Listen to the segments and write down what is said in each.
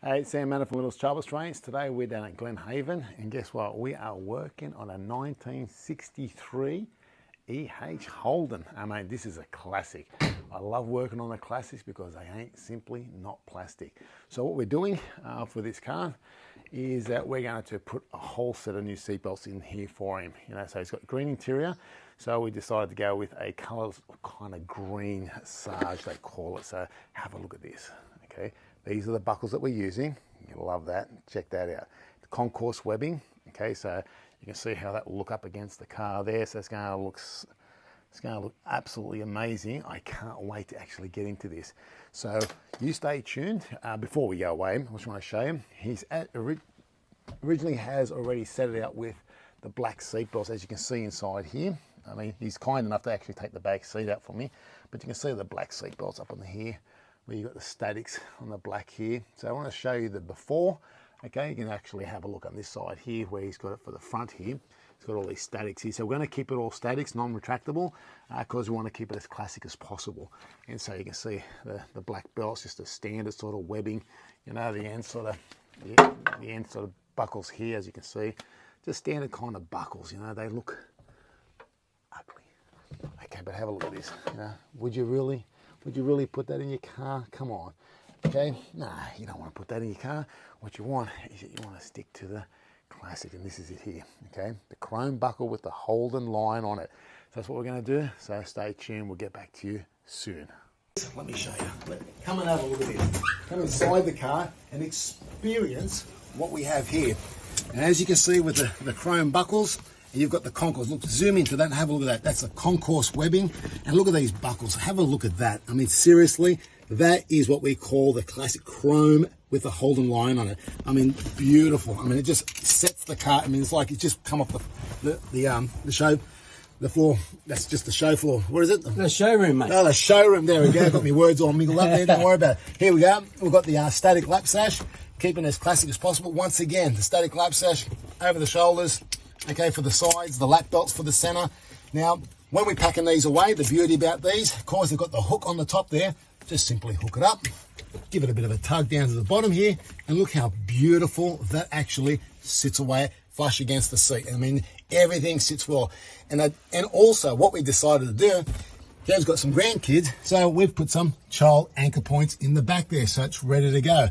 Hey, it's Sam Manor from Little Child Restraints. Today we're down at Glen Haven, and guess what? We are working on a 1963 EH Holden. I mean, this is a classic. I love working on the classics because they ain't simply not plastic. So what we're doing for this car is that we're going to put a whole set of new seatbelts in here for him. You know, so he's got green interior. So we decided to go with a color kind of green Sash, they call it. So have a look at this, okay? These are the buckles that we're using. You'll love that. Check that out. The Concourse webbing. Okay, so you can see how that will look up against the car there. So it's going to look absolutely amazing. I can't wait to actually get into this. So you stay tuned. Before we go away, I just want to show you. He's originally has already set it out with the black seat belts, as you can see inside here. I mean, he's kind enough to actually take the back seat out for me, but you can see the black seat belts up on here, where you've got the statics on the black here. So I want to show you the before. Okay, you can actually have a look on this side here where he's got it for the front here. He's got all these statics here. So we're going to keep it all statics, non-retractable, because we want to keep it as classic as possible. And so you can see the black belts, just a standard sort of webbing. You know, the end sort of buckles here, as you can see. Just standard kind of buckles, you know, they look ugly. Okay, but have a look at this. You know, would you really put that in your car? Come on. Okay, nah, you don't want to put that in your car. What you want is that you want to stick to the classic, and this is it here. Okay, the chrome buckle with the Holden line on it. So that's what we're going to do. So stay tuned. We'll get back to you soon. Let me show you. Come and have a look at this. Come inside the car and experience what we have here. And as you can see with the chrome buckles, you've got the Concourse. Look, zoom into that and have a look at that. That's the Concourse webbing. And look at these buckles. Have a look at that. I mean, seriously, that is what we call the classic chrome with the Holden line on it. I mean, beautiful. I mean, it just sets the car. I mean, it's like it's just come off the floor. That's just the show floor. What is it? The showroom, mate. Oh, the showroom. There we go. Got my words all mingled up there. Don't worry about it. Here we go. We've got the static Lapsash, keeping it as classic as possible. Once again, the static Lapsash over the shoulders. Okay, for the sides, the lap belts for the center. Now, when we're packing these away, the beauty about these, of course, they've got the hook on the top there. Just simply hook it up, give it a bit of a tug down to the bottom here, and look how beautiful that actually sits away flush against the seat. I mean, everything sits well. And also, what we decided to do, Joe's got some grandkids, so we've put some child anchor points in the back there, so it's ready to go.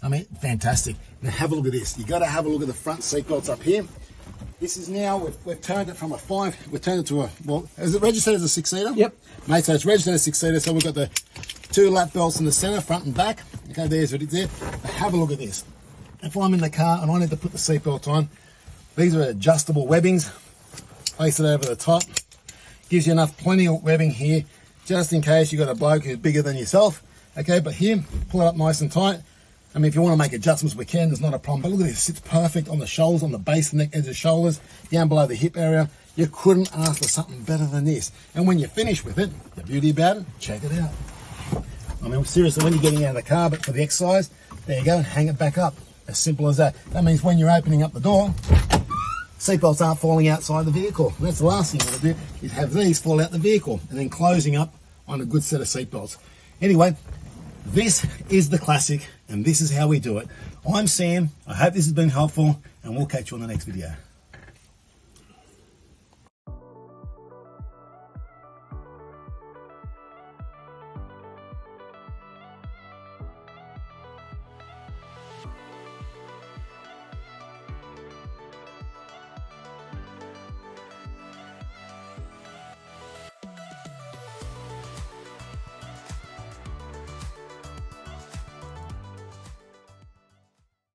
I mean, fantastic. Now, have a look at this. You've got to have a look at the front seat belts up here. This is now, we've turned it from a 5, we've turned it to a, well, is it registered as a 6-seater? Yep. Mate, so it's registered as a 6-seater, so we've got the 2 lap belts in the center, front and back. Okay, there's what it's there. But have a look at this. If I'm in the car and I need to put the seatbelt on, these are adjustable webbings. Place it over the top. Gives you plenty of webbing here, just in case you've got a bloke who's bigger than yourself. Okay, but here, pull it up nice and tight. I mean, if you want to make adjustments, we can. There's not a problem. But look at this. It sits perfect on the shoulders, on the base, the neck, edge of the shoulders, down below the hip area. You couldn't ask for something better than this. And when you're finished with it, the beauty about it, check it out. I mean, seriously, when you're getting out of the car, but for the exercise, there you go, hang it back up. As simple as that. That means when you're opening up the door, seatbelts aren't falling outside the vehicle. And that's the last thing you want to do, is have these fall out the vehicle, and then closing up on a good set of seatbelts. Anyway, this is the classic, and this is how we do it. I'm Sam. I hope this has been helpful, and we'll catch you on the next video.